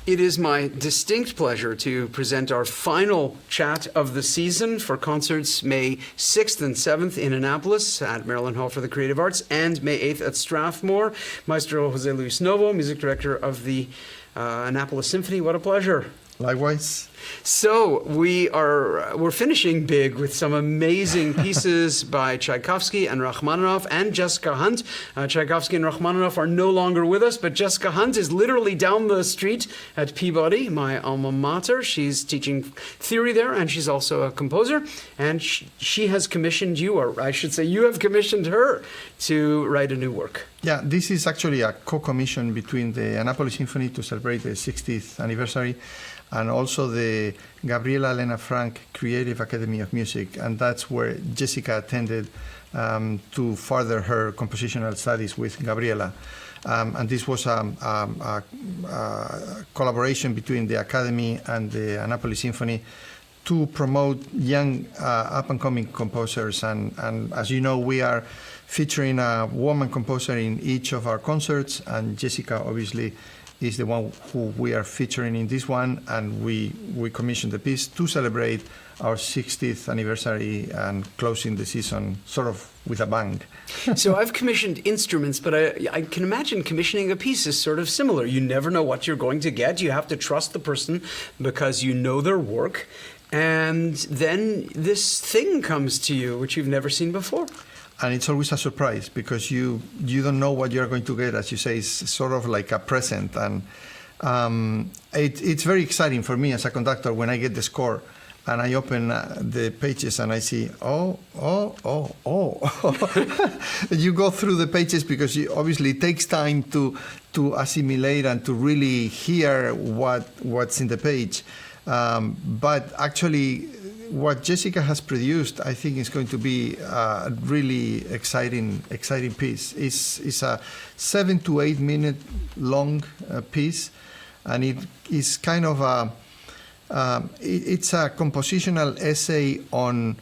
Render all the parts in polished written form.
It is my distinct pleasure to present our final chat of the season for concerts May 6th and 7th in Annapolis at Maryland Hall for the Creative Arts and May 8th at Strathmore. Maestro Jose Luis Novo, music director of the Annapolis Symphony. What a pleasure. Likewise. So we're finishing big with some amazing pieces by Tchaikovsky and Rachmaninoff and Jessica Hunt. Tchaikovsky and Rachmaninoff are no longer with us, but Jessica Hunt is literally down the street at Peabody, my alma mater. She's teaching theory there, and she's also a composer. And she has commissioned you, or I should say you have commissioned her to write a new work. Yeah, this is actually a co-commission between the Annapolis Symphony to celebrate the 60th anniversary and also the Gabriela Elena Frank Creative Academy of Music. And that's where Jessica attended to further her compositional studies with Gabriela. And this was a collaboration between the Academy and the Annapolis Symphony to promote young up-and-coming composers. And as you know, we are featuring a woman composer in each of our concerts, and Jessica obviously is the one who we are featuring in this one, and we commissioned the piece to celebrate our 60th anniversary and closing the season sort of with a bang. So I've commissioned instruments, but I can imagine commissioning a piece is sort of similar. You never know what you're going to get. You have to trust the person because you know their work, and then this thing comes to you which you've never seen before. And it's always a surprise because you don't know what you're going to get. As you say, it's sort of like a present. And it's very exciting for me as a conductor when I get the score and I open the pages and I see, oh. You go through the pages because obviously it takes time to assimilate and to really hear what's in the page. But actually, what Jessica has produced, I think, is going to be a really exciting piece. It's a 7 to 8 minute long piece, and it is kind of it's a compositional essay on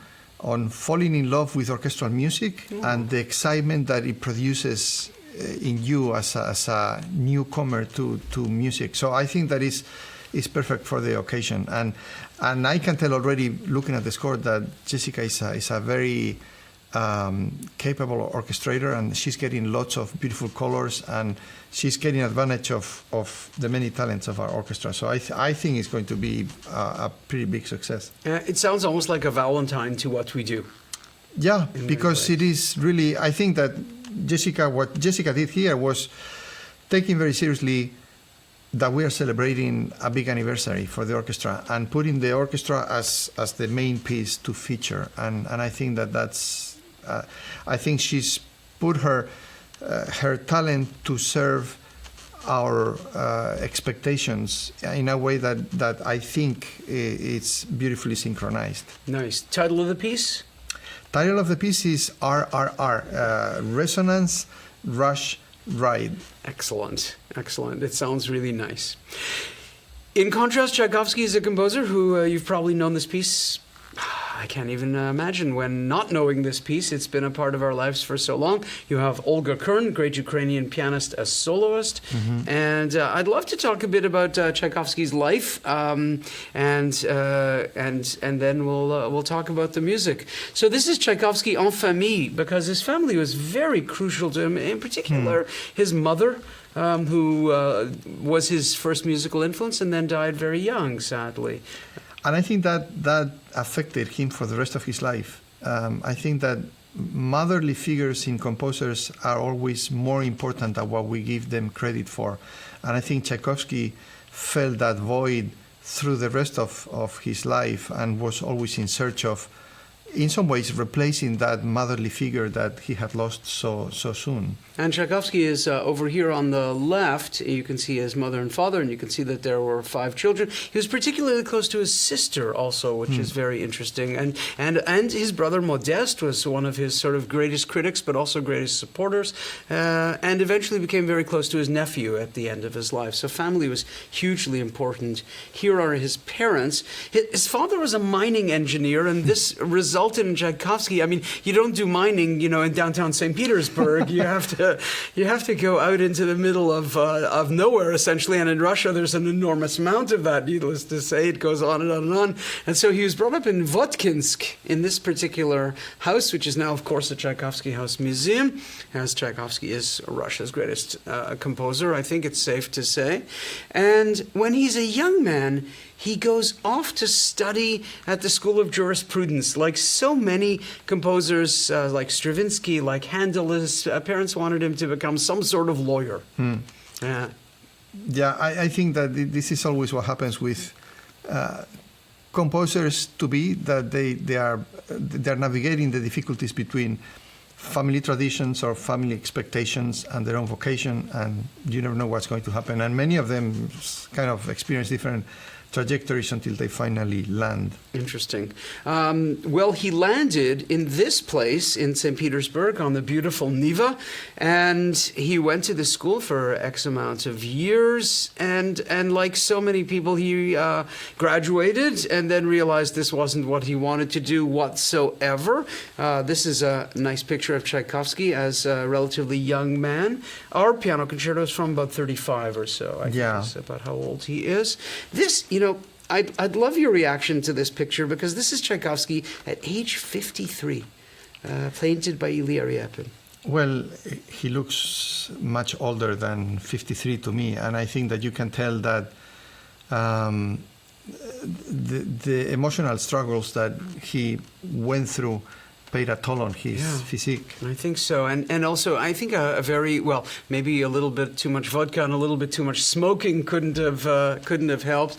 falling in love with orchestral music and the excitement that it produces in you as a newcomer to music. So I think that is perfect for the occasion, and I can tell already looking at the score that Jessica is a very capable orchestrator, and she's getting lots of beautiful colors, and she's getting advantage of the many talents of our orchestra. So I think it's going to be a pretty big success. It sounds almost like a Valentine to what we do. Yeah, because it is really, I think that what Jessica did here was taking very seriously that we are celebrating a big anniversary for the orchestra and putting the orchestra as the main piece to feature. And I think that's, I think she's put her talent to serve our expectations in a way that I think it's beautifully synchronized. Nice. Title of the piece? Title of the piece is RRR, Resonance Rush Ride. Excellent. It sounds really nice. In contrast, Tchaikovsky is a composer who you've probably known this piece. I can't even imagine when not knowing this piece. It's been a part of our lives for so long. You have Olga Kern, great Ukrainian pianist, as soloist. Mm-hmm. And I'd love to talk a bit about Tchaikovsky's life, and then we'll talk about the music. So this is Tchaikovsky en famille, because his family was very crucial to him. In particular, his mother, who was his first musical influence and then died very young, sadly. And I think that affected him for the rest of his life. I think that motherly figures in composers are always more important than what we give them credit for. And I think Tchaikovsky felt that void through the rest of his life and was always in search of, in some ways, replacing that motherly figure that he had lost so soon. And Tchaikovsky is over here on the left. You can see his mother and father, and you can see that there were 5 children. He was particularly close to his sister also, which is very interesting. And his brother Modeste was one of his sort of greatest critics, but also greatest supporters, and eventually became very close to his nephew at the end of his life. So family was hugely important. Here are his parents. His father was a mining engineer, and this resulted resulted in Tchaikovsky. I mean, you don't do mining, in downtown St. Petersburg. You have to go out into the middle of nowhere, essentially. And in Russia, there's an enormous amount of that. Needless to say, it goes on and on and on. And so he was brought up in Votkinsk, in this particular house, which is now, of course, the Tchaikovsky House Museum, as Tchaikovsky is Russia's greatest composer, I think it's safe to say. And when he's a young man, he goes off to study at the School of Jurisprudence. Like so many composers, like Stravinsky, like Handel, his parents wanted him to become some sort of lawyer. Yeah, I think that this is always what happens with composers to be, that they're navigating the difficulties between family traditions or family expectations and their own vocation, and you never know what's going to happen. And many of them kind of experience different trajectories until they finally land. Interesting. Well, he landed in this place in St. Petersburg on the beautiful Neva, and he went to the school for X amount of years, and like so many people, he graduated and then realized this wasn't what he wanted to do whatsoever. This is a nice picture of Tchaikovsky as a relatively young man. Our piano concerto is from about 35 or so. I think is about how old he is. This, I'd love your reaction to this picture, because this is Tchaikovsky at age 53, painted by Ilya Ryabin. Well, he looks much older than 53 to me, and I think that you can tell that the emotional struggles that he went through played a toll on his physique. I think so. And also, I think a very, well, maybe a little bit too much vodka and a little bit too much smoking couldn't have helped.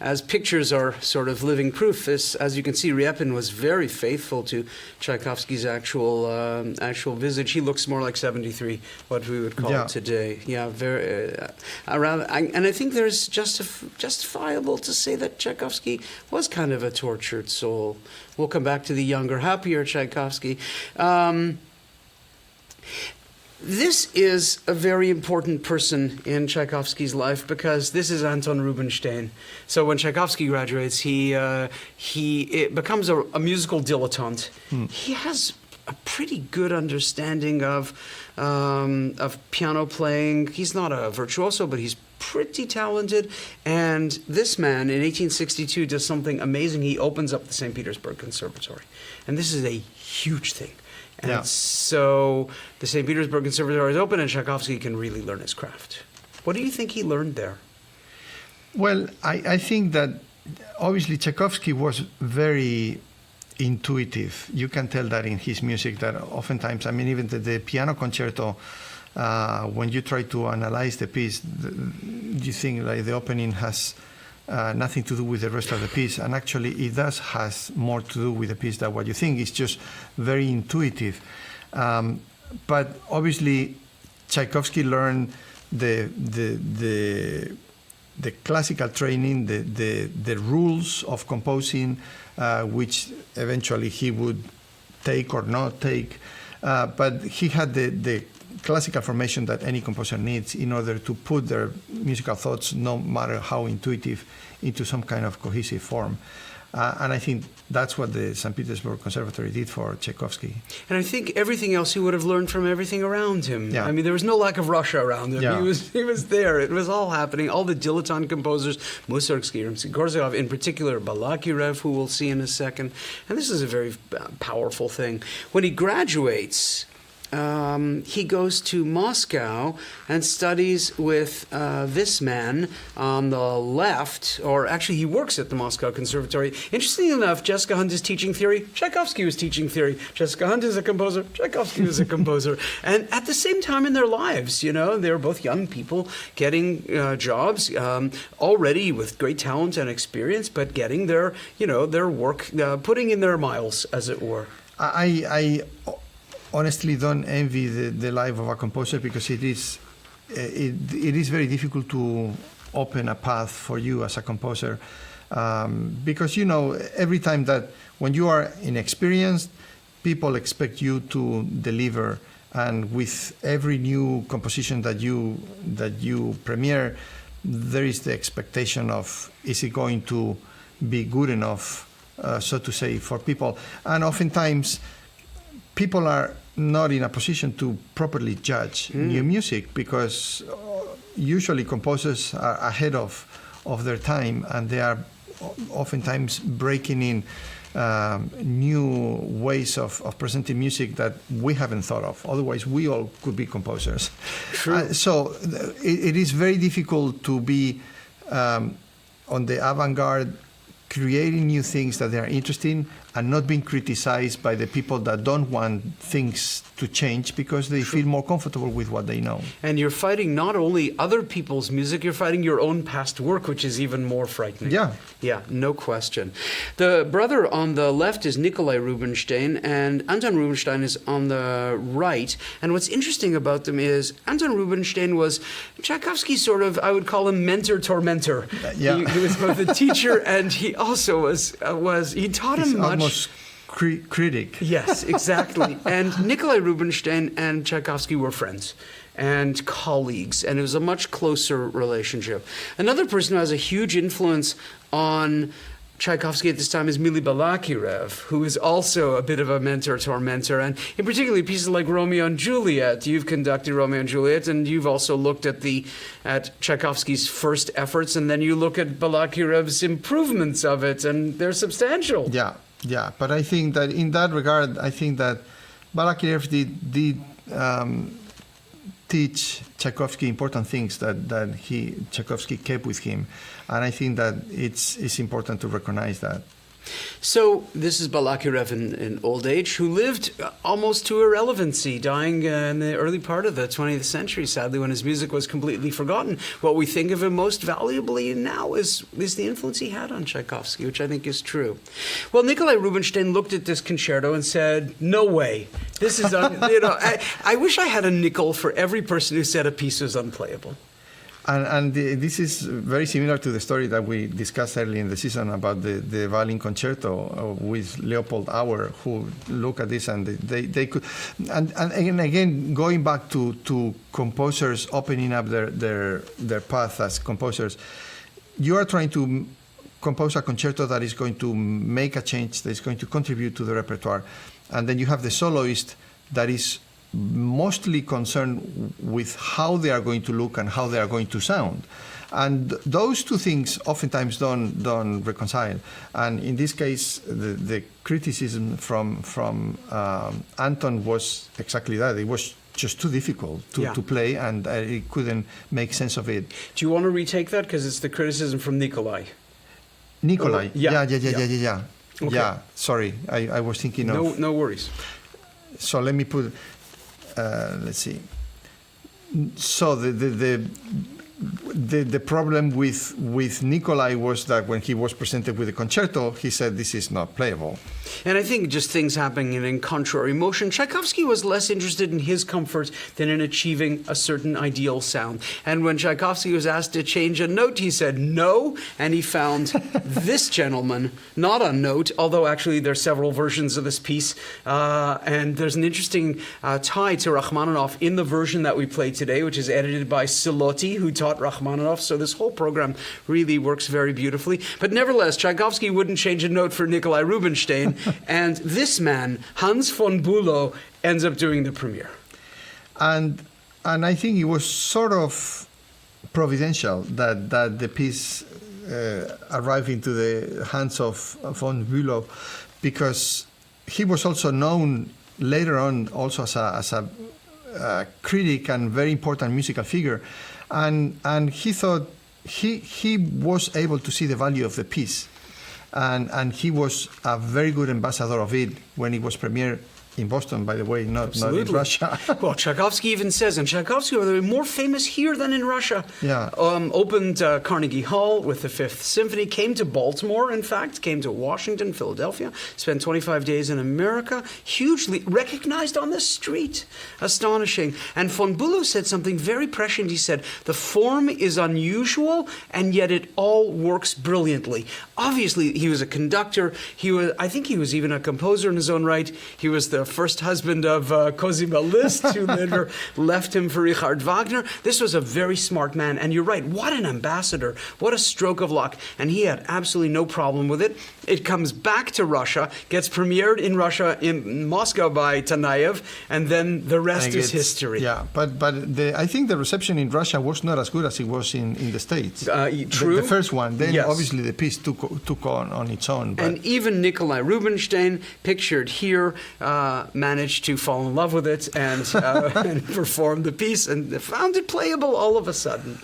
As pictures are sort of living proof, as you can see, Ryabin was very faithful to Tchaikovsky's actual visage. He looks more like 73, what we would call it today. Yeah, very, and I think there's justifiable to say that Tchaikovsky was kind of a tortured soul. We'll come back to the younger, happier Tchaikovsky. This is a very important person in Tchaikovsky's life, because this is Anton Rubinstein. So when Tchaikovsky graduates, he becomes a musical dilettante. He has a pretty good understanding of piano playing. He's not a virtuoso, but he's pretty talented. And this man in 1862 does something amazing. He opens up the St. Petersburg Conservatory. And this is a huge thing. And so the St. Petersburg Conservatory is open, and Tchaikovsky can really learn his craft. What do you think he learned there? Well, I think that obviously Tchaikovsky was very intuitive. You can tell that in his music, that oftentimes, I mean, even the piano concerto, when you try to analyze the piece, you think like the opening has nothing to do with the rest of the piece, and actually it has more to do with the piece than what you think. It's just very intuitive. But obviously, Tchaikovsky learned the classical training, the rules of composing, which eventually he would take or not take. But he had the classical formation that any composer needs in order to put their musical thoughts, no matter how intuitive, into some kind of cohesive form. And I think that's what the St. Petersburg Conservatory did for Tchaikovsky. And I think everything else he would have learned from everything around him. Yeah. I mean, there was no lack of Russia around him. Yeah. He was there. It was all happening. All the dilettante composers, Mussorgsky, Rimsky-Korsakov, in particular, Balakirev, who we'll see in a second. And this is a very powerful thing. When he graduates, he goes to Moscow and studies with this man on the left, or actually he works at the Moscow Conservatory. Interestingly enough, Jessica Hunt is teaching theory, Tchaikovsky was teaching theory. Jessica Hunt is a composer, Tchaikovsky was a composer. And at the same time in their lives, they were both young people getting jobs, already with great talent and experience, but getting their work, putting in their miles, as it were. I honestly don't envy the life of a composer, because it is very difficult to open a path for you as a composer, because every time that when you are inexperienced, people expect you to deliver, and with every new composition that you premiere, there is the expectation of, is it going to be good enough so to say, for people. And oftentimes, people are not in a position to properly judge new music because usually composers are ahead of their time, and they are oftentimes breaking in new ways of presenting music that we haven't thought of. Otherwise, we all could be composers. True. So it is very difficult to be on the avant-garde, creating new things that they are interesting and not being criticized by the people that don't want things to change because they feel more comfortable with what they know. And you're fighting not only other people's music, you're fighting your own past work, which is even more frightening. Yeah. Yeah, no question. The brother on the left is Nikolai Rubinstein, and Anton Rubinstein is on the right. And what's interesting about them is Anton Rubinstein was Tchaikovsky's sort of, I would call him mentor-tormentor. Yeah. He was both a teacher and he also was he taught him much. Almost critic. Yes, exactly. And Nikolai Rubinstein and Tchaikovsky were friends and colleagues, and it was a much closer relationship. Another person who has a huge influence on Tchaikovsky at this time is Mily Balakirev, who is also a bit of a mentor-tormentor, and in particular pieces like Romeo and Juliet. You've conducted Romeo and Juliet, and you've also looked at Tchaikovsky's first efforts, and then you look at Balakirev's improvements of it, and they're substantial. Yeah. But I think that in that regard, I think that Balakirev did teach Tchaikovsky important things that Tchaikovsky kept with him, and I think that it's important to recognize that. So this is Balakirev in old age, who lived almost to irrelevancy, dying in the early part of the 20th century, sadly, when his music was completely forgotten. What we think of him most valuably now is the influence he had on Tchaikovsky, which I think is true. Well, Nikolai Rubinstein looked at this concerto and said, "No way. This is I wish I had a nickel for every person who said a piece was unplayable." And this is very similar to the story that we discussed early in the season about the violin concerto with Leopold Auer, who look at this and they could, and again going back to composers opening up their path as composers. You are trying to compose a concerto that is going to make a change, that is going to contribute to the repertoire, and then you have the soloist that is mostly concerned with how they are going to look and how they are going to sound. And those two things oftentimes don't reconcile. And in this case, the criticism from Anton was exactly that. It was just too difficult to play, and he couldn't make sense of it. Do you want to retake that? Because it's the criticism from Nikolai. Nikolai? Yeah. Okay. Yeah, sorry. I was thinking of... No worries. So let me put... let's see. So the problem with Nikolai was that when he was presented with the concerto, he said this is not playable. And I think just things happening in contrary motion. Tchaikovsky was less interested in his comfort than in achieving a certain ideal sound. And when Tchaikovsky was asked to change a note, he said no, and he found this gentleman not on note, although actually there's several versions of this piece. And there's an interesting tie to Rachmaninoff in the version that we played today, which is edited by Silotti, who taught Rachmaninoff. So this whole program really works very beautifully. But nevertheless, Tchaikovsky wouldn't change a note for Nikolai Rubinstein. And this man, Hans von Bülow, ends up doing the premiere. And I think it was sort of providential that the piece arrived into the hands of von Bülow, because he was also known later on also as a critic and very important musical figure. And he thought he was able to see the value of the piece. And he was a very good ambassador of it when it was premiered in Boston, by the way, not in Russia. Well, Tchaikovsky even says, and Tchaikovsky was more famous here than in Russia. Yeah. Opened Carnegie Hall with the Fifth Symphony, came to Baltimore, in fact, came to Washington, Philadelphia, spent 25 days in America, hugely recognized on the street. Astonishing. And von Bülow said something very prescient. He said, the form is unusual, and yet it all works brilliantly. Obviously, he was a conductor. I think he was even a composer in his own right. He was the first husband of Cosima Liszt, who later left him for Richard Wagner. This was a very smart man, and you're right, what an ambassador, what a stroke of luck, and he had absolutely no problem with it. It comes back to Russia, gets premiered in Russia, in Moscow by Tanayev, and then the rest is history. Yeah, but I think the reception in Russia was not as good as it was in the States. True. The first one, then Yes. obviously the piece took on its own. But And even Nikolai Rubinstein, pictured here, managed to fall in love with it and performed the piece and found it playable all of a sudden.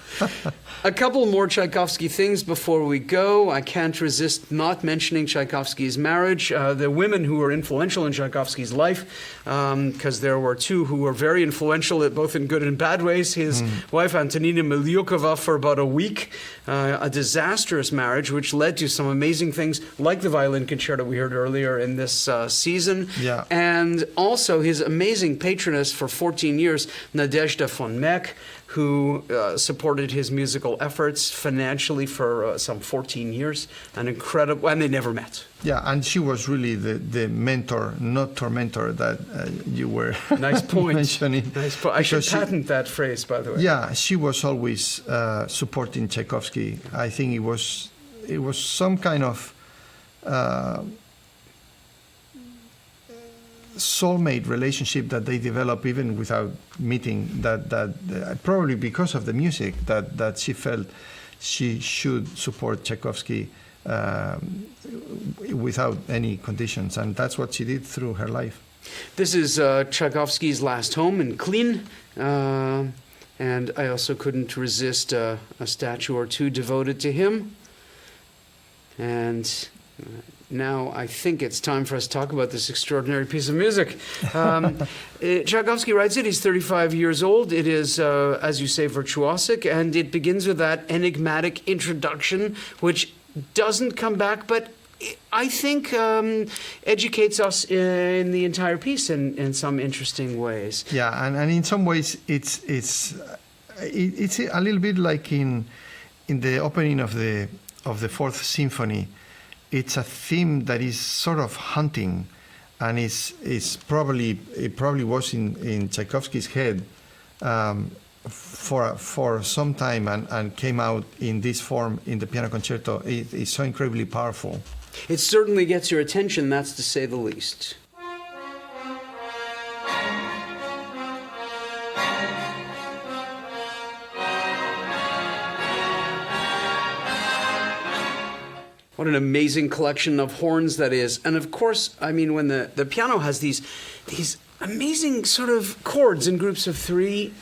A couple more Tchaikovsky things before we go. I can't resist not mentioning Tchaikovsky's marriage. The women who were influential in Tchaikovsky's life, because there were two who were very influential, both in good and bad ways. His wife, Antonina Milyukova, for about a week, a disastrous marriage, which led to some amazing things, like the violin concerto we heard earlier in this season. Yeah. And also his amazing patroness for 14 years, Nadezhda von Meck, who supported his musical efforts financially for some 14 years. An incredible, and they never met. yeah, and she was really the mentor, not tormentor, that you were Nice point. mentioning. Nice point. I should Because she- patent that phrase, by the way. Yeah, she was always supporting Tchaikovsky. I think it was some kind of soulmate relationship that they developed even without meeting. That probably because of the music that she felt she should support Tchaikovsky without any conditions, and that's what she did through her life. This is Tchaikovsky's last home in Klin. And I also couldn't resist a statue or two devoted to him. And now I think it's time for us to talk about this extraordinary piece of music. Tchaikovsky writes it. He's 35 years old. It is, as you say, virtuosic, and it begins with that enigmatic introduction, which doesn't come back, but I think educates us in the entire piece in some interesting ways. Yeah, and in some ways it's a little bit like in the opening of the Fourth Symphony. It's a theme that is sort of haunting, and it probably was in Tchaikovsky's head for some time, and came out in this form in the piano concerto. It is so incredibly powerful. It certainly gets your attention, that's to say the least. What an amazing collection of horns that is. And of course, I mean, when the piano has these amazing sort of chords in groups of three,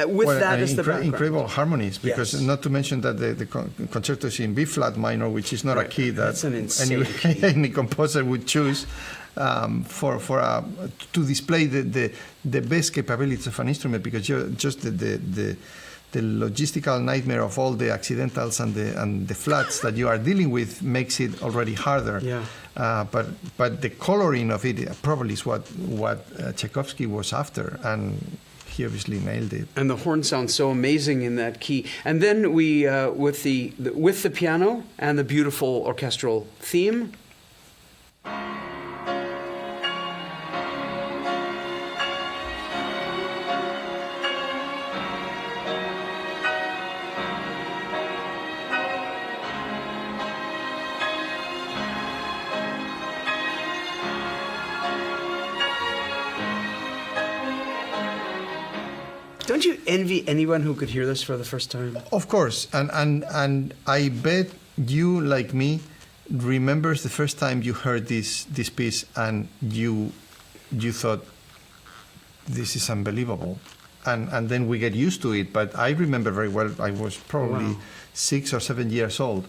with that as the background. Incredible harmonies, because Yes. not to mention that the concerto is in B flat minor, which is not a key that That's an insane key. any composer would choose to display the best capabilities of an instrument, because just the logistical nightmare of all the accidentals and the flats that you are dealing with makes it already harder. Yeah. But the coloring of it probably is what Tchaikovsky was after, and he obviously nailed it. And the horn sounds so amazing in that key. And then we, with the piano and the beautiful orchestral theme. Don't you envy anyone who could hear this for the first time? Of course, and I bet you, like me, remembers the first time you heard this piece and you thought, this is unbelievable, and then we get used to it. But I remember very well. I was probably 6 or 7 years old,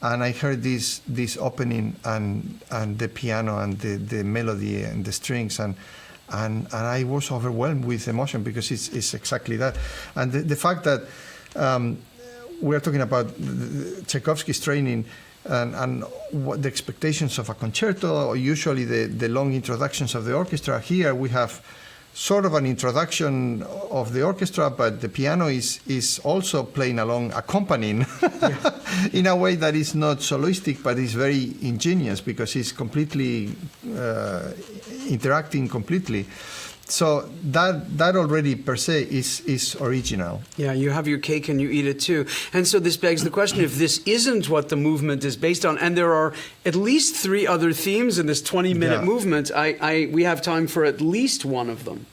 and I heard this opening and the piano and the melody and the strings and I was overwhelmed with emotion, because it's exactly that. And the fact that we're talking about Tchaikovsky's training and what the expectations of a concerto, or usually the long introductions of the orchestra. Here we have sort of an introduction of the orchestra, but the piano is also playing along, accompanying in a way that is not soloistic, but is very ingenious because it's completely interacting completely. So that already per se is original. Yeah, you have your cake and you eat it too. And so this begs the question, if this isn't what the movement is based on, and there are at least 3 other themes in this 20-minute movement, we have time for at least one of them.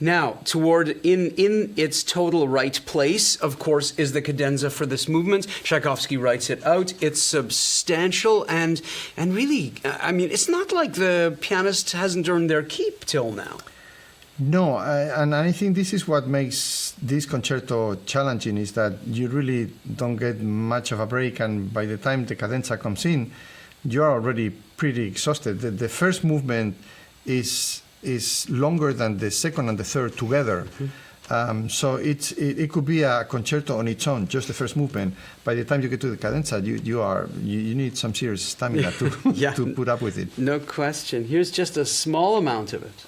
Now, in its total right place, of course, is the cadenza for this movement. Tchaikovsky writes it out. It's substantial and really, I mean, it's not like the pianist hasn't earned their keep till now. No, and I think this is what makes this concerto challenging, is that you really don't get much of a break, and by the time the cadenza comes in, you're already pretty exhausted. The first movement is longer than the second and the third together. So it could be a concerto on its own, just the first movement. By the time you get to the cadenza, you need some serious stamina to to put up with it. No question. Here's just a small amount of it.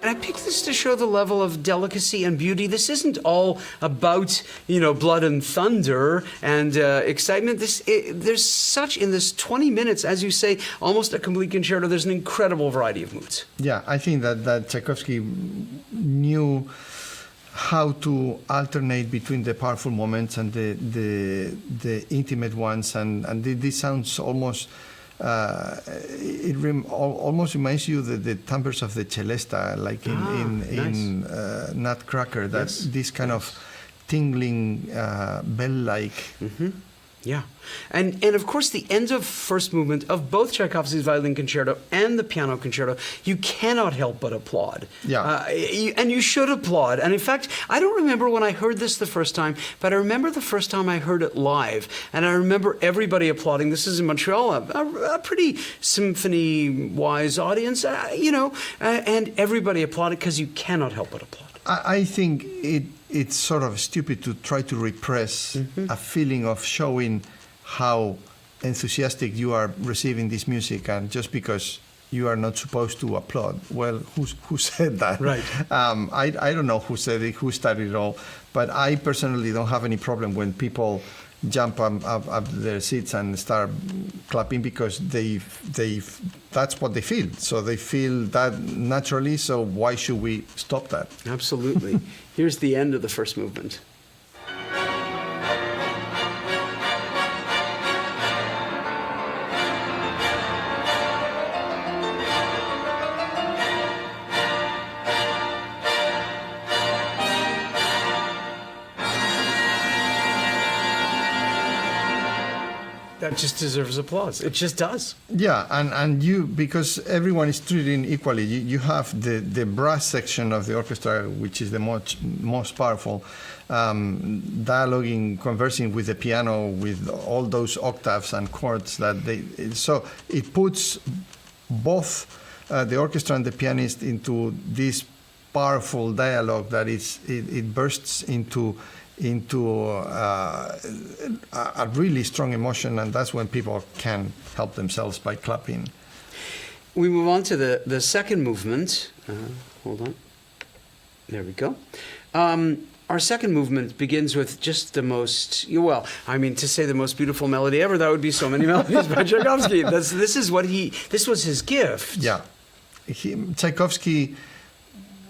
And I picked this to show the level of delicacy and beauty. This isn't all about, blood and thunder and excitement. There's such, in this 20 minutes, as you say, almost a complete concerto, there's an incredible variety of moods. Yeah, I think that Tchaikovsky knew how to alternate between the powerful moments and the intimate ones. And this sounds almost... almost reminds you the timbres of the celesta, like in Nutcracker. That's this kind of tingling bell-like. Mm-hmm. Yeah, and of course the end of first movement of both Tchaikovsky's violin concerto and the piano concerto, you cannot help but applaud. Yeah, and you should applaud. And in fact, I don't remember when I heard this the first time, but I remember the first time I heard it live, and I remember everybody applauding. This is in Montreal, a pretty symphony-wise audience, and everybody applauded because you cannot help but applaud. I think it's sort of stupid to try to repress a feeling of showing how enthusiastic you are receiving this music, and just because you are not supposed to applaud. Well, who said that? Right. I don't know who said it, who started it all, but I personally don't have any problem when people jump up their seats and start clapping, because that's what they feel. So they feel that naturally, so why should we stop that? Absolutely. Here's the end of the first movement. That just deserves applause. It just does. Yeah, and you, because everyone is treated equally, you have the brass section of the orchestra, which is the most powerful, dialoguing, conversing with the piano, with all those octaves and chords so it puts both the orchestra and the pianist into this powerful dialogue that it bursts into a really strong emotion, and that's when people can help themselves by clapping. We move on to the second movement. Hold on. There we go. Our second movement begins with just the most, to say the most beautiful melody ever, that would be so many melodies by Tchaikovsky. This was his gift. Yeah. Tchaikovsky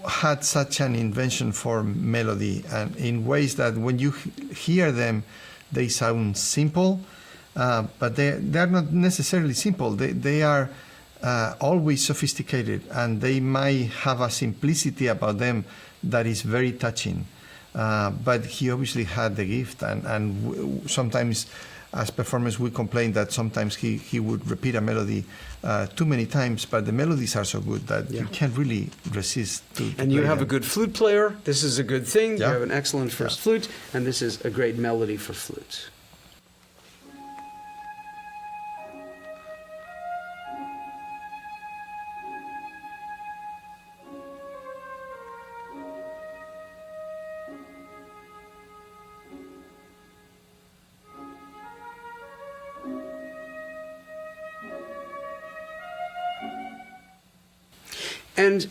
had such an invention for melody, and in ways that when you hear them, they sound simple, but they're not necessarily simple. They are always sophisticated, and they might have a simplicity about them that is very touching. but he obviously had the gift, and sometimes as performers we complain that sometimes he would repeat a melody too many times, but the melodies are so good that you can't really resist to And you play have them. a good flute player. This is a good thing. Yeah. You have an excellent first flute, and this is a great melody for flute. And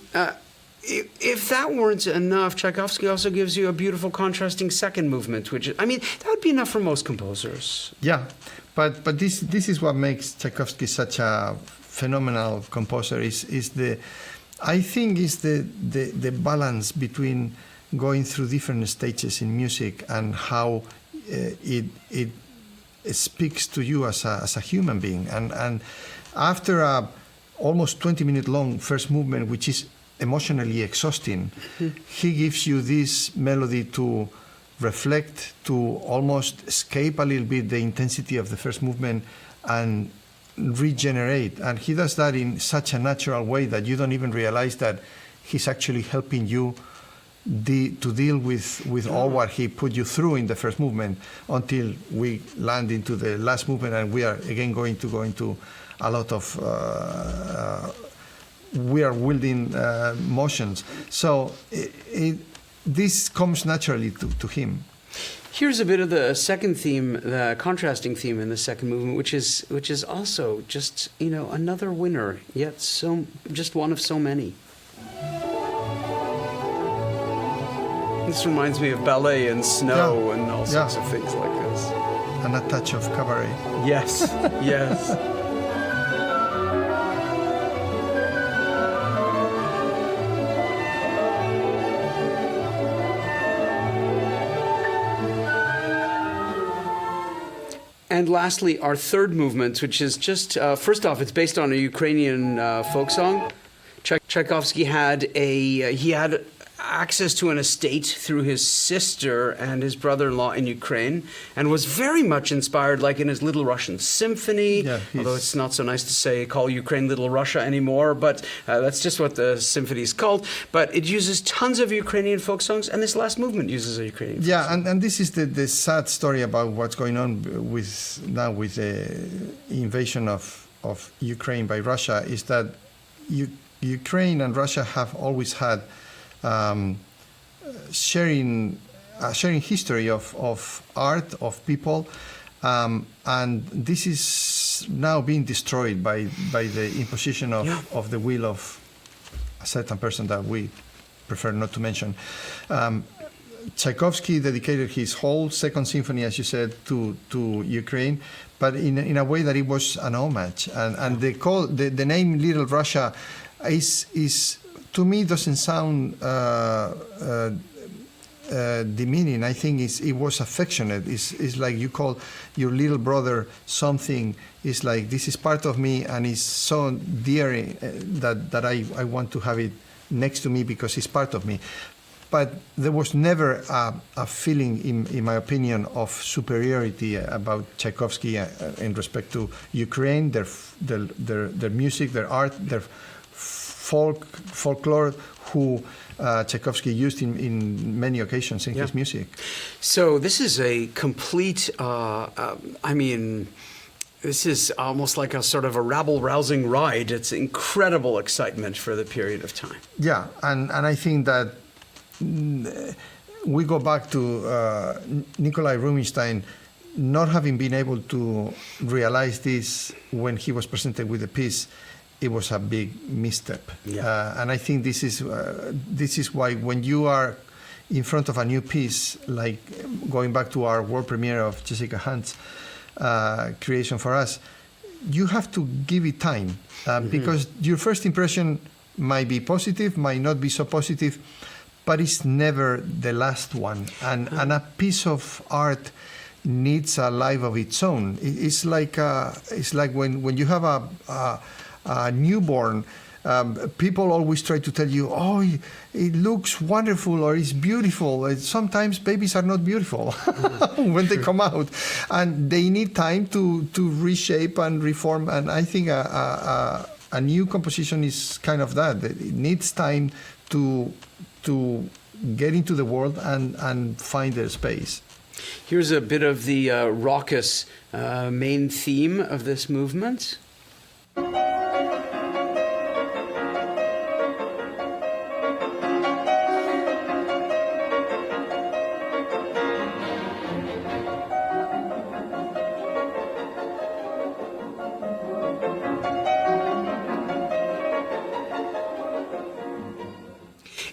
if that weren't enough, Tchaikovsky also gives you a beautiful contrasting second movement, which, I mean, that would be enough for most composers. Yeah, but this is what makes Tchaikovsky such a phenomenal composer. I think is the balance between going through different stages in music and how it speaks to you as a human being. And after a almost 20-minute long first movement, which is emotionally exhausting, he gives you this melody to reflect, to almost escape a little bit the intensity of the first movement and regenerate. And he does that in such a natural way that you don't even realize that he's actually helping you to deal with all what he put you through in the first movement until we land into the last movement, and we are again going to go into a lot of we are wielding motions. So this comes naturally to him. Here's a bit of the second theme, the contrasting theme in the second movement, which is also just, you know, another winner, yet just one of so many. This reminds me of ballet and snow and all sorts of things like this. And a touch of cabaret. Yes, yes. And lastly, our third movement, which is just, first off, it's based on a Ukrainian folk song. Tchaikovsky had access to an estate through his sister and his brother-in-law in Ukraine, and was very much inspired, like in his Little Russian Symphony, although it's not so nice to say call Ukraine Little Russia anymore, but that's just what the symphony is called. But it uses tons of Ukrainian folk songs, and this last movement uses a Ukrainian folk song. And this is the sad story about what's going on with the invasion of Ukraine by Russia, is that Ukraine and Russia have always had sharing history of art, of people, and this is now being destroyed by the imposition of the will of a certain person that we prefer not to mention. Tchaikovsky dedicated his whole Second Symphony, as you said, to Ukraine, but in a way that it was an homage. And the name Little Russia is to me doesn't sound demeaning. I think it was affectionate. It's like you call your little brother something. It's like, this is part of me, and it's so dear that I want to have it next to me because it's part of me. But there was never a feeling, in my opinion, of superiority about Tchaikovsky in respect to Ukraine, their music, their art, their folklore, who Tchaikovsky used in many occasions in his music. So this is a complete, this is almost like a sort of a rabble-rousing ride. It's incredible excitement for the period of time. Yeah, and I think that we go back to Nikolai Rubinstein not having been able to realize this when he was presented with the piece. It was a big misstep. And I think this is why when you are in front of a new piece, like going back to our world premiere of Jessica Hunt's creation for us, you have to give it time because your first impression might be positive, might not be so positive, but it's never the last one. And a piece of art needs a life of its own. It's like when you have a newborn, People always try to tell you, oh, it looks wonderful or it's beautiful. Sometimes babies are not beautiful when they come out, and they need time to reshape and reform. And I think a new composition is kind of that. It needs time to get into the world and find their space. Here's a bit of the raucous main theme of this movement.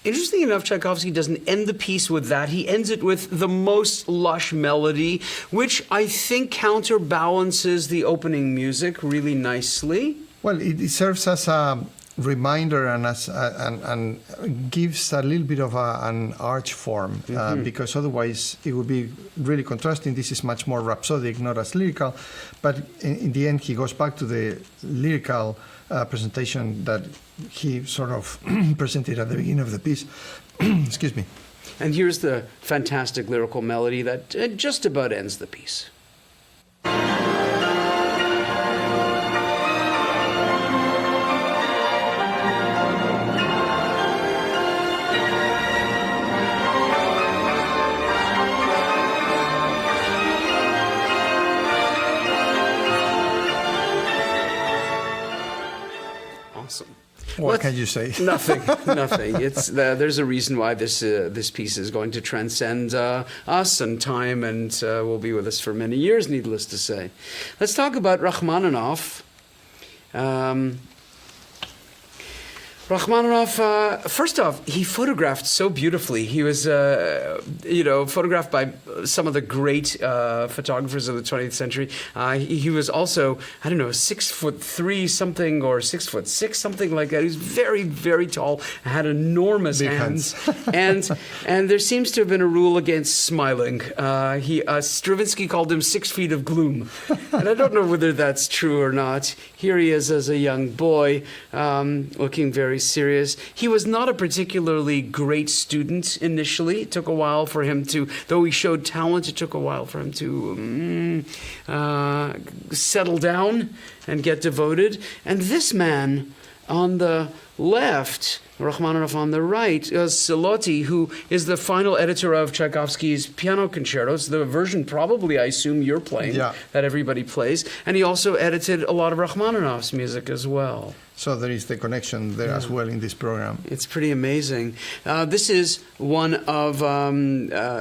Interesting enough, Tchaikovsky doesn't end the piece with that. He ends it with the most lush melody, which I think counterbalances the opening music really nicely. Well, it serves as a reminder and gives a little bit of an arch form, because otherwise it would be really contrasting. This is much more rhapsodic, not as lyrical, but in the end he goes back to the lyrical presentation that he sort of presented at the beginning of the piece. Excuse me. And here's the fantastic lyrical melody that just about ends the piece. Awesome. What can you say? Nothing. It's there's a reason why this piece is going to transcend us and time, and will be with us for many years. Needless to say, let's talk about Rachmaninoff. Rachmaninoff, first off, he photographed so beautifully. He was, photographed by some of the great photographers of the 20th century. He was also, 6'3" something, or 6'6", something like that. He was very, very tall, had enormous hands. and there seems to have been a rule against smiling. Stravinsky called him 6 feet of gloom. And I don't know whether that's true or not. Here he is as a young boy, looking very serious. He was not a particularly great student initially. It took a while for him to, though he showed talent, it took a while for him to settle down and get devoted. And this man on the left, Rachmaninoff on the right, Silotti, who is the final editor of Tchaikovsky's piano concertos, the version probably, I assume, you're playing, that everybody plays. And he also edited a lot of Rachmaninoff's music as well. So there is the connection there as well in this program. It's pretty amazing. This is one of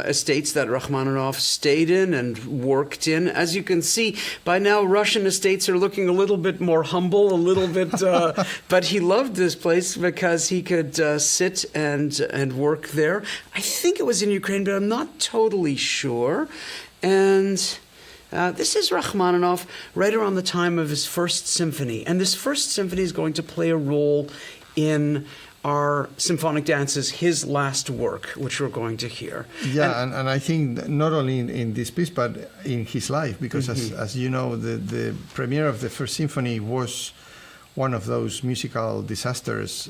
estates that Rachmaninoff stayed in and worked in. As you can see, by now Russian estates are looking a little bit more humble, a little bit, but he loved this place because he could sit and work there. I think it was in Ukraine, but I'm not totally sure. And this is Rachmaninoff right around the time of his first symphony. And this first symphony is going to play a role in our symphonic dances, his last work, which we're going to hear. Yeah, and I think not only in this piece, but in his life, because as you know, the premiere of the first symphony was one of those musical disasters,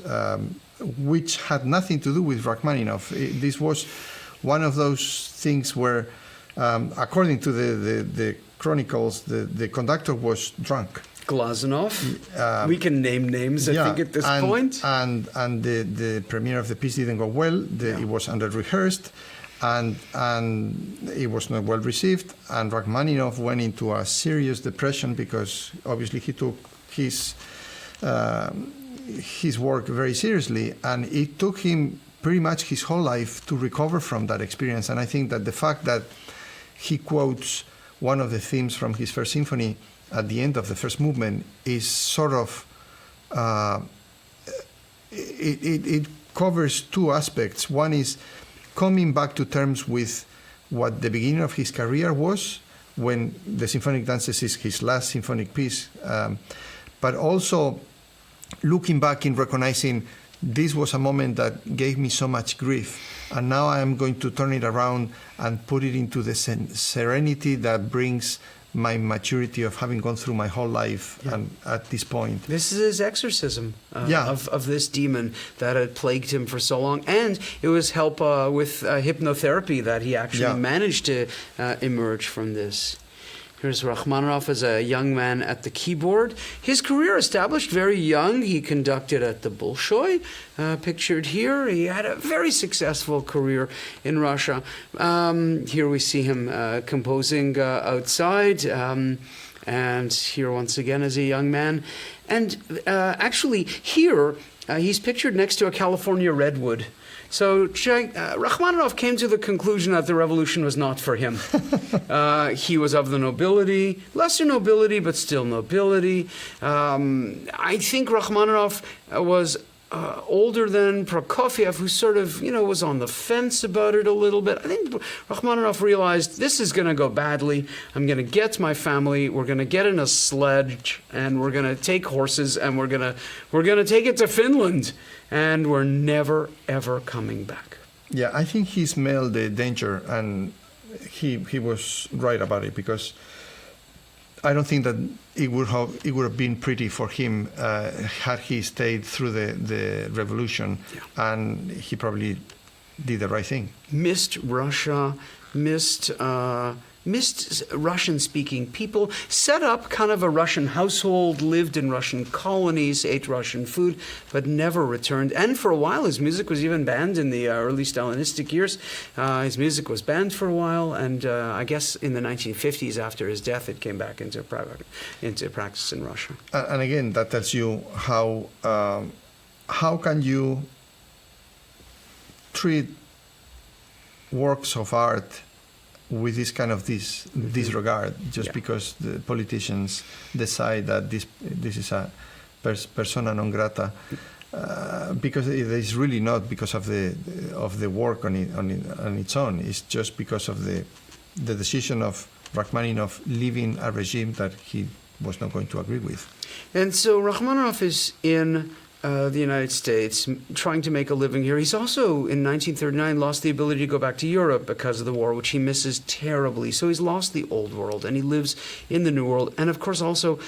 which had nothing to do with Rachmaninoff. This was one of those things where, according to the chronicles, the conductor was drunk. Glazunov. We can name names, I think, at this point. And the premiere of the piece didn't go well. It was under-rehearsed, and it was not well received. And Rachmaninoff went into a serious depression because obviously he took his work very seriously, and it took him pretty much his whole life to recover from that experience. And I think that the fact that he quotes one of the themes from his first symphony at the end of the first movement is sort of, it covers two aspects. One is coming back to terms with what the beginning of his career was, when the Symphonic Dances is his last symphonic piece, but also looking back and recognizing this was a moment that gave me so much grief. and now I am going to turn it around and put it into the serenity that brings my maturity of having gone through my whole life and at this point. This is his exorcism of this demon that had plagued him for so long. And it was help with hypnotherapy that he actually managed to emerge from this. Here's Rachmaninoff as a young man at the keyboard. His career established very young. He conducted at the Bolshoi, pictured here. He had a very successful career in Russia. Here we see him composing outside, and here once again as a young man. And actually here, he's pictured next to a California redwood. So Rachmaninoff came to the conclusion that the revolution was not for him. He was of the nobility, lesser nobility, but still nobility. I think Rachmaninoff was older than Prokofiev, who sort of, was on the fence about it a little bit. I think Rachmaninoff realized this is going to go badly. I'm going to get my family. We're going to get in a sledge, and we're going to take horses, and we're going to take it to Finland, and we're never ever coming back. Yeah, I think he smelled the danger, and he was right about it, because I don't think that it would have been pretty for him had he stayed through the revolution, and he probably did the right thing. Missed Russia, missed Russian-speaking people, set up kind of a Russian household, lived in Russian colonies, ate Russian food, but never returned. And for a while, his music was even banned in the early Stalinistic years. His music was banned for a while, and I guess in the 1950s, after his death, it came back into practice in Russia. And again, that tells you how can you treat works of art with this kind of disregard, just because the politicians decide that this is a persona non grata, because it is really not because of the work on its own. It's just because of the decision of Rachmaninoff leaving a regime that he was not going to agree with. And so Rachmaninoff is in the United States, trying to make a living here. He's also, in 1939, lost the ability to go back to Europe because of the war, which he misses terribly. So he's lost the old world, and he lives in the new world. And of course, also,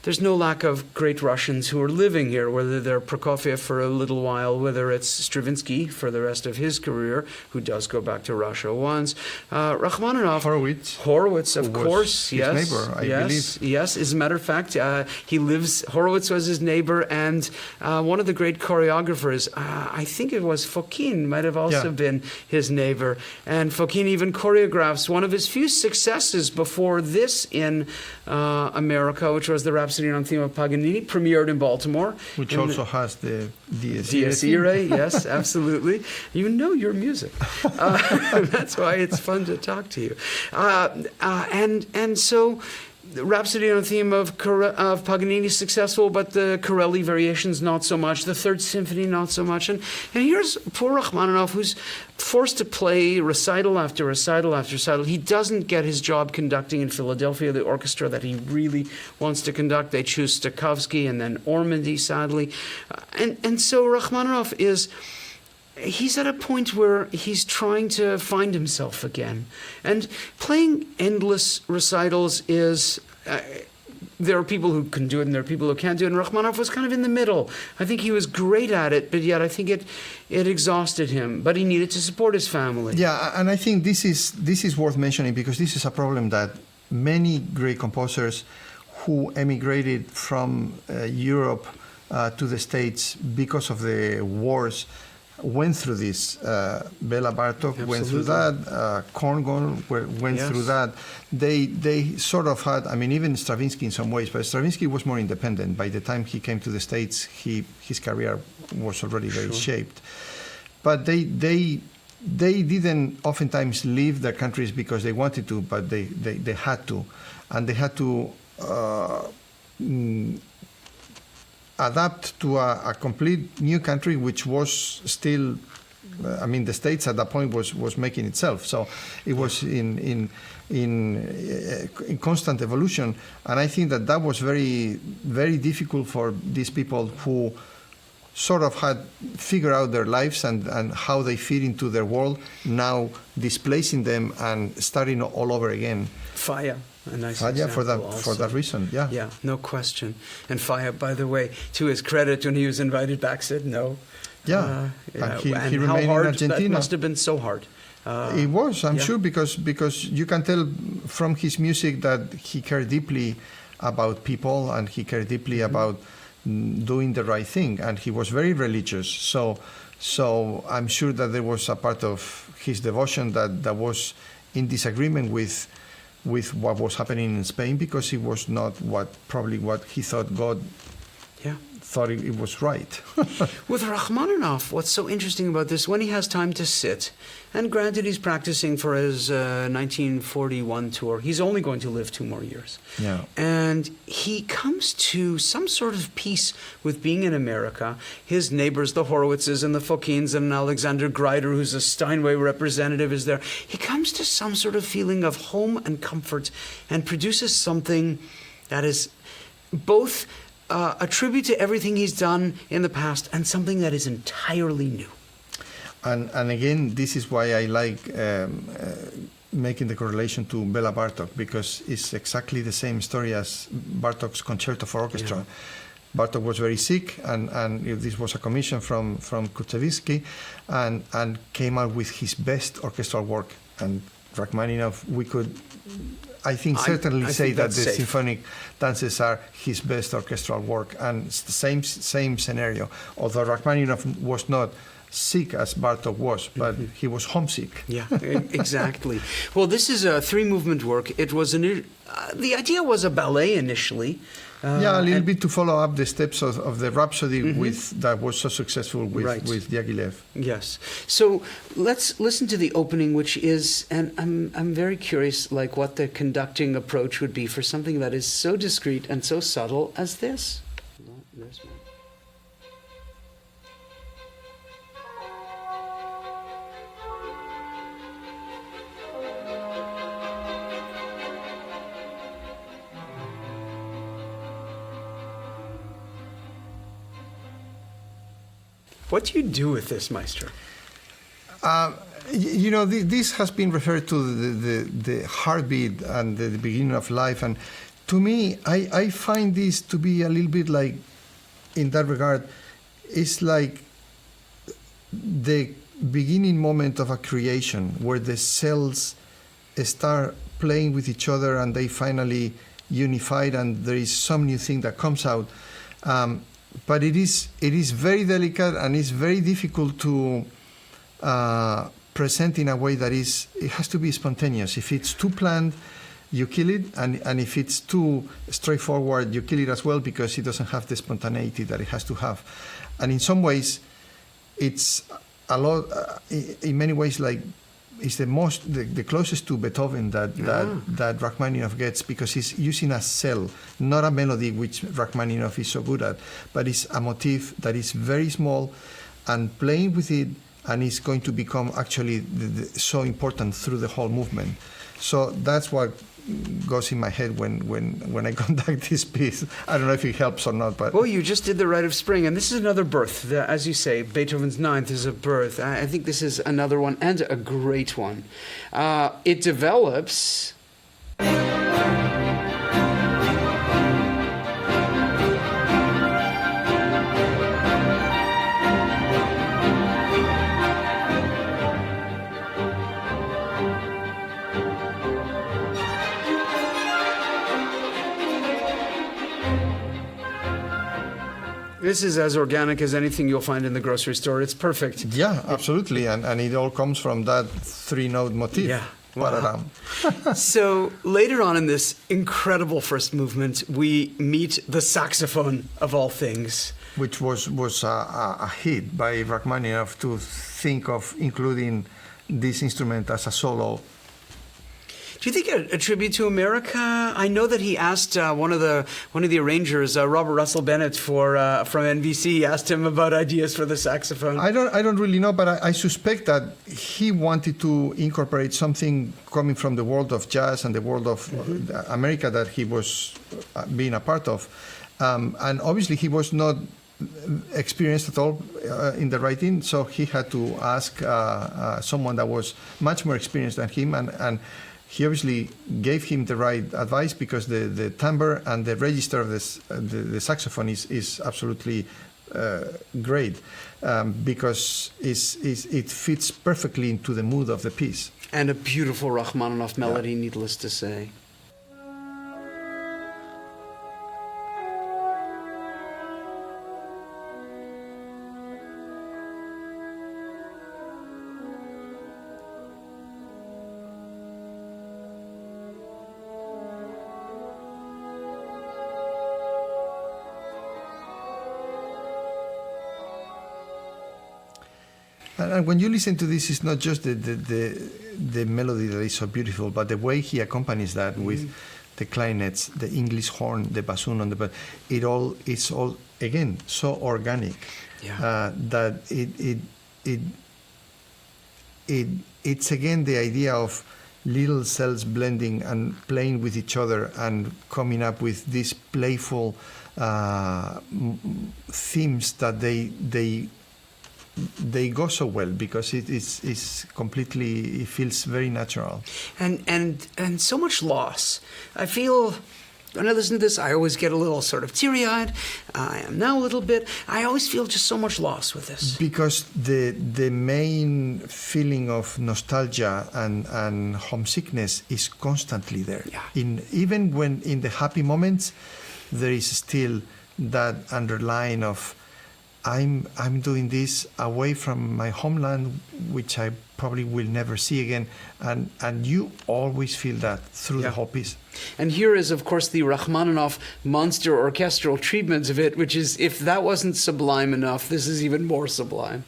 there's no lack of great Russians who are living here, whether they're Prokofiev for a little while, whether it's Stravinsky for the rest of his career, who does go back to Russia once. Rachmaninoff. Horowitz, of course. His neighbor, I believe. Yes, as a matter of fact, Horowitz was his neighbor, and one of the great choreographers, I think it was Fokine, might have also been his neighbor. And Fokine even choreographs one of his few successes before this in America, which was the Rhapsody on Theme of Paganini, premiered in Baltimore. Which also has the Dies Irae, yes, absolutely. You know your music. That's why it's fun to talk to you. And so the Rhapsody on Theme of Paganini is successful, but the Corelli variations not so much, the Third Symphony not so much. And here's poor Rachmaninoff, who's forced to play recital after recital after recital. He doesn't get his job conducting in Philadelphia, the orchestra that he really wants to conduct. They choose Tchaikovsky and then Ormandy, sadly. And so Rachmaninoff he's at a point where he's trying to find himself again. And playing endless recitals is... there are people who can do it and there are people who can't do it. And Rachmaninoff was kind of in the middle. I think he was great at it, but yet I think it exhausted him. But he needed to support his family. Yeah, and I think this is worth mentioning, because this is a problem that many great composers who emigrated from Europe to the States because of the wars went through this. Bela Bartok went through that. Korngold went through that. They sort of had, even Stravinsky in some ways, but Stravinsky was more independent. By the time he came to the States, his career was already very shaped. But they didn't oftentimes leave their countries because they wanted to, but they had to. And they had to adapt to a complete new country, which was still, the States at that point was making itself. So it was in constant evolution. And I think that was very, very difficult for these people who sort of had figured out their lives and how they fit into their world, now displacing them and starting all over again. Faya, a nice Yeah, example for that reason, yeah. Yeah, no question. And Faya, by the way, to his credit, when he was invited back, said no. Yeah, and he and remained how hard in Argentina. that must have been so hard. It was, I'm yeah. sure, because you can tell from his music that he cared deeply about people and he cared deeply about doing the right thing, and he was very religious. So I'm sure that there was a part of his devotion that was in disagreement with what was happening in Spain, because it was not probably what he thought God thought it was right. With Rachmaninoff, what's so interesting about this, when he has time to sit, and granted he's practicing for his 1941 tour, he's only going to live 2 more years. Yeah. And he comes to some sort of peace with being in America. His neighbors, the Horowitzes and the Fokins and Alexander Greider, who's a Steinway representative, is there. He comes to some sort of feeling of home and comfort and produces something that is both a tribute to everything he's done in the past and something that is entirely new. And again, this is why I like making the correlation to Bela Bartok, because it's exactly the same story as Bartok's Concerto for Orchestra. Yeah. Bartok was very sick, and this was a commission from Tchaikovsky, and came out with his best orchestral work. And Rachmaninoff, we could, I think, certainly say that the symphonic dances are his best orchestral work, and it's the same scenario. Although Rachmaninoff was not sick as Bartok was, but he was homesick. Yeah, exactly. Well, this is a 3-movement work. It was the idea was a ballet initially. A little bit to follow up the steps of the Rhapsody that was so successful with Diaghilev. Yes. So let's listen to the opening, which is, and I'm very curious, like what the conducting approach would be for something that is so discreet and so subtle as this. There's one. What do you do with this, Maestro? This has been referred to the heartbeat and the beginning of life. And to me, I find this to be a little bit like, in that regard, it's like the beginning moment of a creation where the cells start playing with each other and they finally unified and there is some new thing that comes out. But it is very delicate and it's very difficult to present in a way that it has to be spontaneous. If it's too planned, you kill it, and if it's too straightforward, you kill it as well, because it doesn't have the spontaneity that it has to have. And in some ways, it's a lot. In many ways, like it's the closest to Beethoven that Rachmaninoff gets, because he's using a cell, not a melody, which Rachmaninoff is so good at, but it's a motif that is very small, and playing with it, and it's going to become actually so important through the whole movement. So that's what goes in my head when I conduct this piece. I don't know if it helps or not, but... Well, you just did the Rite of Spring, and this is another birth. As you say, Beethoven's Ninth is a birth. I think this is another one, and a great one. It develops... This is as organic as anything you'll find in the grocery store. It's perfect. Yeah, absolutely. And it all comes from that 3-note motif. Yeah. Wow. So later on in this incredible first movement, we meet the saxophone of all things. Which was a hit by Rachmaninoff to think of including this instrument as a solo. Do you think a tribute to America? I know that he asked one of the arrangers, Robert Russell Bennett, from NBC. He asked him about ideas for the saxophone. I don't really know, but I suspect that he wanted to incorporate something coming from the world of jazz and the world of America that he was being a part of, and obviously he was not experienced at all in the writing, so he had to ask someone that was much more experienced than him, and he obviously gave him the right advice, because the timbre and the register of the saxophone is absolutely great, because it fits perfectly into the mood of the piece. And a beautiful Rachmaninoff melody, needless to say. And when you listen to this, it's not just the melody that is so beautiful, but the way he accompanies that with the clarinets, the English horn, the bassoon on the it's all again so organic that it's again the idea of little cells blending and playing with each other and coming up with these playful themes that they go so well, because it's completely, it feels very natural. And so much loss. I feel, when I listen to this, I always get a little sort of teary-eyed. I am now a little bit. I always feel just so much loss with this. Because the main feeling of nostalgia and homesickness is constantly there. Yeah. Even when in the happy moments, there is still that underline of, I'm doing this away from my homeland, which I probably will never see again, and you always feel that through the whole piece. And here is, of course, the Rachmaninoff monster orchestral treatment of it, which is, if that wasn't sublime enough, this is even more sublime.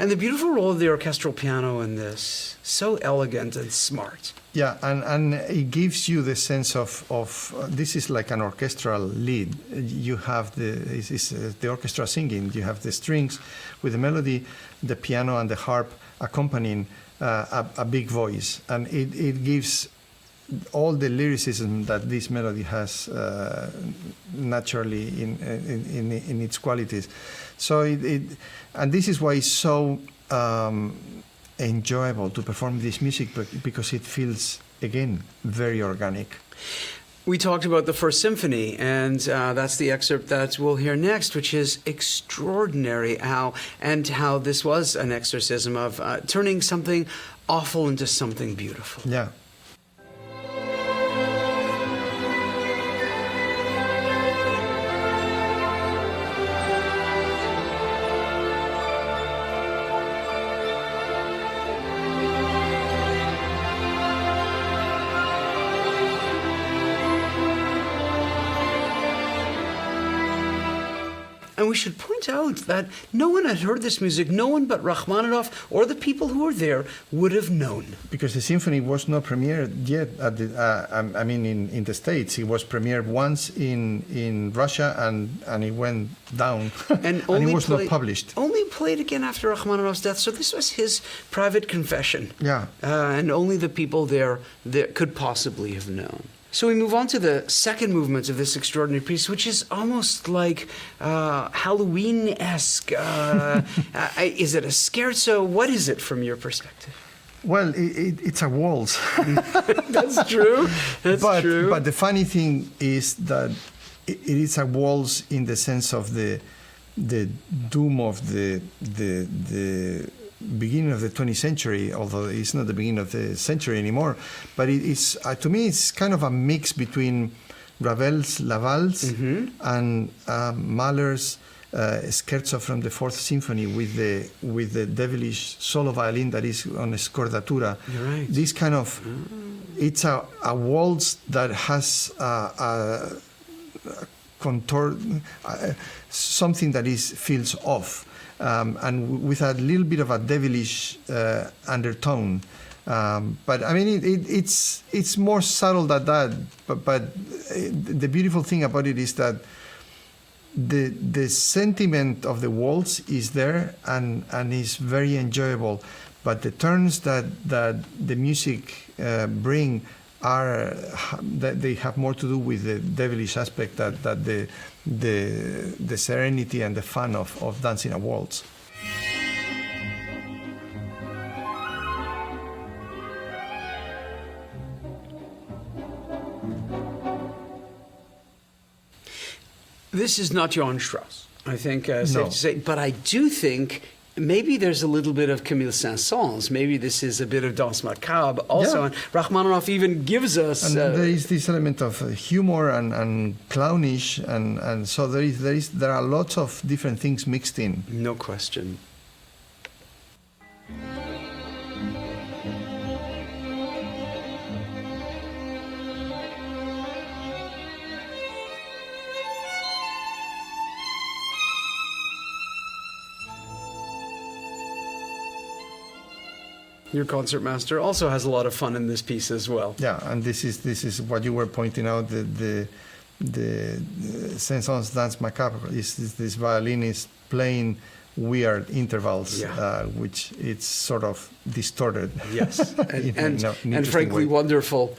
And the beautiful role of the orchestral piano in this, so elegant and smart. Yeah, and it gives you the sense of this is like an orchestral lead. You have the orchestra singing, you have the strings with the melody, the piano and the harp accompanying a big voice. And it gives all the lyricism that this melody has naturally in its qualities. So and this is why it's so enjoyable to perform this music, because it feels, again, very organic. We talked about the First Symphony, and that's the excerpt that we'll hear next, which is extraordinary how this was an exorcism of turning something awful into something beautiful. Yeah. And we should point out that no one had heard this music, no one but Rachmaninoff or the people who were there would have known. Because the symphony was not premiered yet at in the States. It was premiered once in Russia, and it went down, and it was not published. Only played again after Rachmaninoff's death, so this was his private confession. Yeah. And only the people there could possibly have known. So we move on to the second movement of this extraordinary piece, which is almost like Halloween-esque. Is it a scherzo? What is it from your perspective? Well, it's a waltz. That's true. That's true. But the funny thing is that it is a waltz in the sense of the doom of the beginning of the 20th century, although it's not the beginning of the century anymore. But it is, to me, it's kind of a mix between Ravel's La Valse and Mahler's Scherzo from the Fourth Symphony with the devilish solo violin that is on scordatura. You're right. This kind of, it's a waltz that has a contour, something that feels off. And with a little bit of a devilish undertone, But I mean, it's more subtle than that. But the beautiful thing about it is that the sentiment of the waltz is there and is very enjoyable. But the turns that the music bring are that they have more to do with the devilish aspect that the serenity and the fun of dancing a waltz. This is not Johann Strauss, I think, safe No. to say. But I do think maybe there's a little bit of Camille Saint-Saëns. Maybe this is a bit of Danse Macabre also. Yeah. And Rachmaninoff even gives us... And there is this element of humor and clownish, and so there are lots of different things mixed in. no question. Your concertmaster also has a lot of fun in this piece as well. Yeah, and this is what you were pointing out. The Saint-Saëns Danse Macabre is this violinist playing weird intervals, Yeah. which it's sort of distorted. Yes, In an and interesting frankly way. wonderful.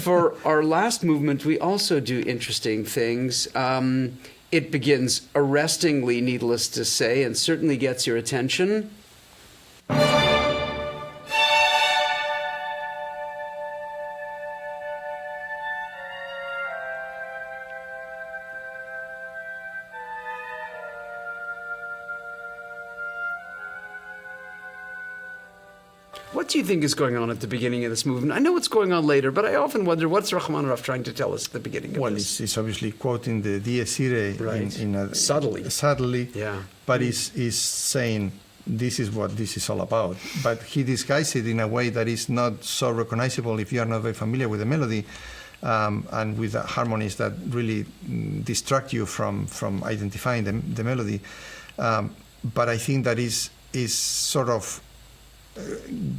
For our last movement, we also do interesting things. It begins arrestingly, needless to say, and certainly gets your attention. What do you think is going on at the beginning of this movement? I know what's going on later, but I often wonder what's Rachmaninoff trying to tell us at the beginning of Well, this? it's obviously quoting the Dies Irae Right. in a, Subtly. Yeah. but is saying this is what this is all about. But he disguises it in a way that is not so recognizable if you are not very familiar with the melody, and with the harmonies that really distract you from identifying the melody. But I think that is sort of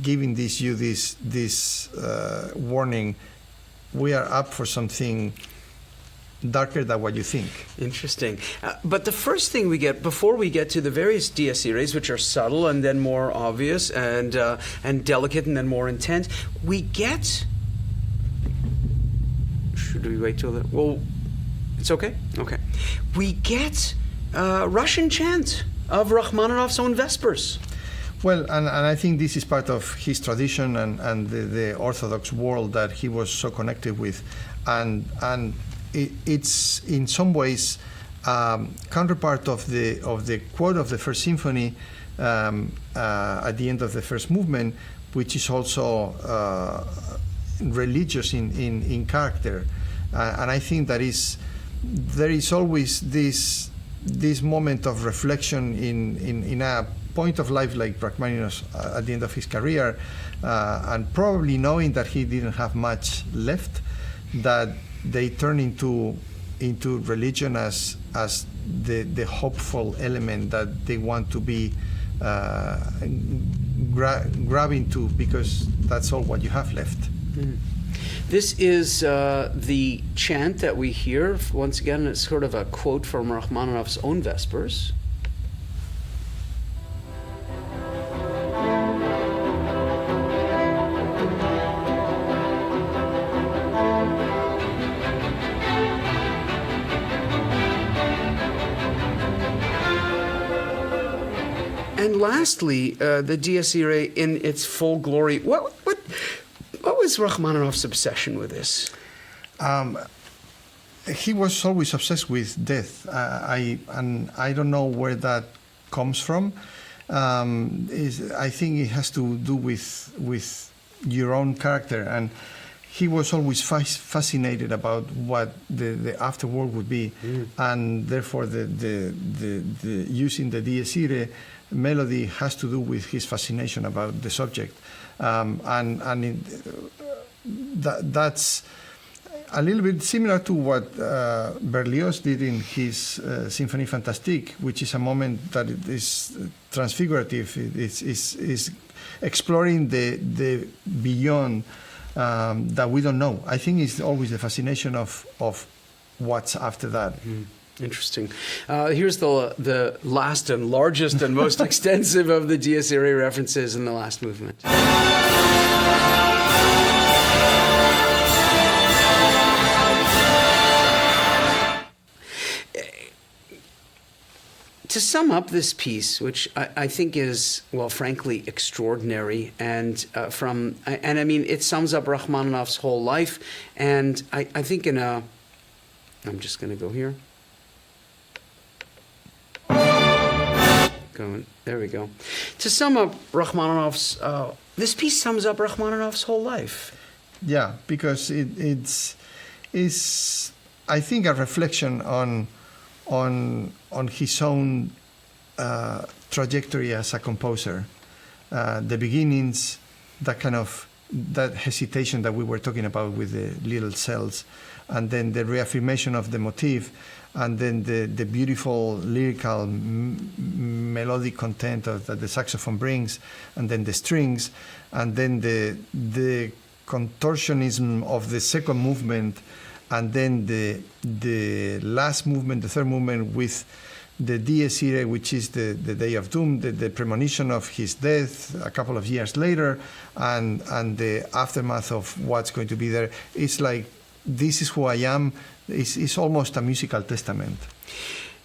giving this warning. We are up for something darker than what you think. Interesting. But the first thing we get, before we get to the various Dies Iraes, which are subtle and then more obvious and delicate and then more intense, we get... Should we wait till the... Well, it's okay? Okay. We get Russian chant of Rachmaninoff's own Vespers. Well, and I think this is part of his tradition and the Orthodox world that he was so connected with, and it's in some ways counterpart of the quote of the First Symphony at the end of the first movement, which is also religious in character, and I think there is always this moment of reflection in a point of life like Rachmaninoff's at the end of his career, and probably knowing that he didn't have much left, that they turn into religion as the hopeful element that they want to be grabbing to, because that's all what you have left. Mm. This is the chant that we hear. Once again, it's sort of a quote from Rachmaninoff's own Vespers. And lastly, the Dies Irae in its full glory. What was Rachmaninoff's obsession with this? He was always obsessed with death. I don't know where that comes from. I think it has to do with your own character, and he was always fascinated about what the afterworld would be, and therefore the using the Dies Irae melody has to do with his fascination about the subject, that's. a little bit similar to what Berlioz did in his Symphonie Fantastique, which is a moment that it is transfigurative. Is exploring the beyond that we don't know. I think it's always the fascination of what's after that. Interesting. Here's the last and largest and most extensive of the Dies Irae references in the last movement. To sum up this piece, which I think is, well, frankly, extraordinary, and I mean, it sums up Rachmaninoff's whole life, and I think I'm just going to go here. There we go. To sum up Rachmaninoff's, this piece sums up Rachmaninoff's whole life. Yeah, because it's I think, a reflection on his own trajectory as a composer. The beginnings, that hesitation that we were talking about with the little cells, and then the reaffirmation of the motif, and then the beautiful lyrical melodic content that the saxophone brings, and then the strings, and then the contortionism of the second movement, and then the last movement, the third movement, with the Dies Irae, which is the Day of Doom, the premonition of his death a couple of years later, and the aftermath of what's going to be there. It's like, this is who I am. It's almost a musical testament.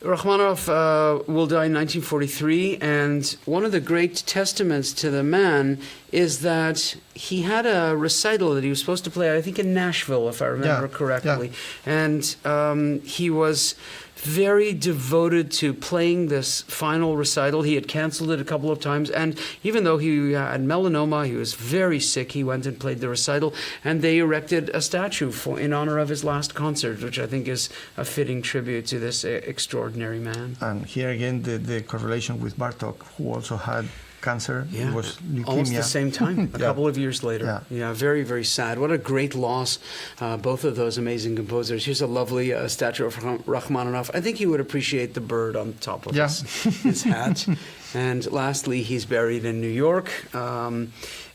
Rachmaninoff will die in 1943, and one of the great testaments to the man is that he had a recital that he was supposed to play, I think in Nashville, if I remember correctly. Yeah. And he was very devoted to playing this final recital. He had canceled it a couple of times, and even though he had melanoma, he was very sick, he went and played the recital, and they erected a statue in honor of his last concert, which I think is a fitting tribute to this extraordinary man. And here again, the correlation with Bartók, who also had cancer. Yeah, it was leukemia. Almost the same time, a couple of years later. Yeah, very, very sad. What a great loss, both of those amazing composers. Here's a lovely statue of Rachmaninoff. I think he would appreciate the bird on top of his hat. And lastly, he's buried in New York.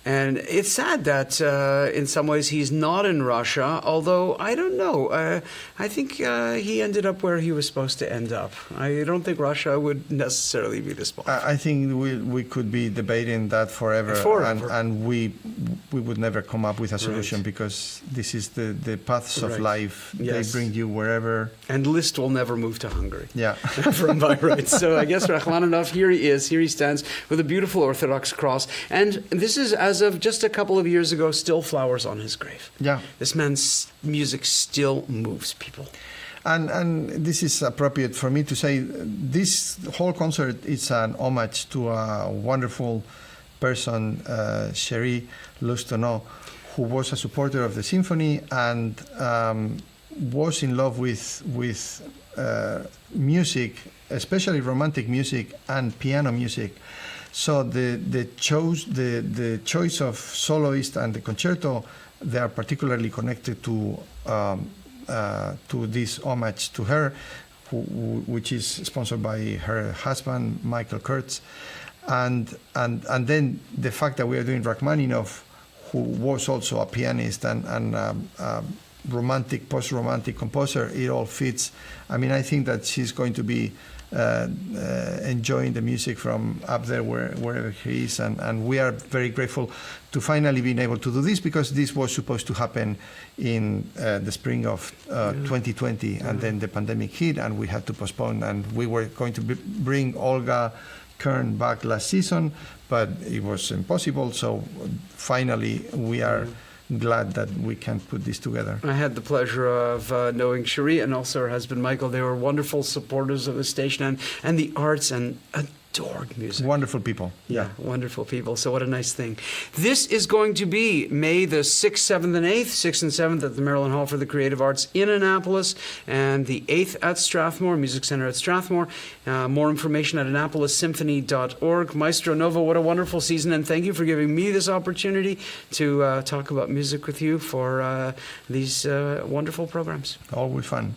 And it's sad that in some ways he's not in Russia, although I don't know. I think he ended up where he was supposed to end up. I don't think Russia would necessarily be the spot. I think we could be debating that forever. And we would never come up with a solution, because this is the paths of life. Yes. They bring you wherever. And Liszt will never move to Hungary. Yeah. From Bayreuth. So I guess Rachmaninoff, here he is. Here he stands with a beautiful Orthodox cross. And this is, as of just a couple of years ago, still flowers on his grave. Yeah. This man's music still moves people. And this is appropriate for me to say, this whole concert is an homage to a wonderful person, Cherie Loustono, who was a supporter of the symphony and was in love with music, especially romantic music and piano music. So the choice of soloist and the concerto, they are particularly connected to this homage to her, which is sponsored by her husband, Michael Kurtz, and then the fact that we are doing Rachmaninoff, who was also a pianist and romantic, post-romantic composer, it all fits. I mean, I think that she's going to be enjoying the music from up there wherever he is, and we are very grateful to finally being able to do this, because this was supposed to happen in the spring of 2020, and then the pandemic hit and we had to postpone, and we were going to bring Olga Kern back last season, but it was impossible, so finally we are glad that we can put this together. I had the pleasure of knowing Cherie and also her husband Michael. They were wonderful supporters of the station and the arts, and adored music. Wonderful people. Yeah, wonderful people. So what a nice thing. This is going to be May the 6th, 7th, and 8th, 6th and 7th at the Maryland Hall for the Creative Arts in Annapolis, and the 8th at Strathmore, Music Center at Strathmore. More information at AnnapolisSymphony.org. Maestro Nova, what a wonderful season, and thank you for giving me this opportunity to talk about music with you for these wonderful programs. Always fun.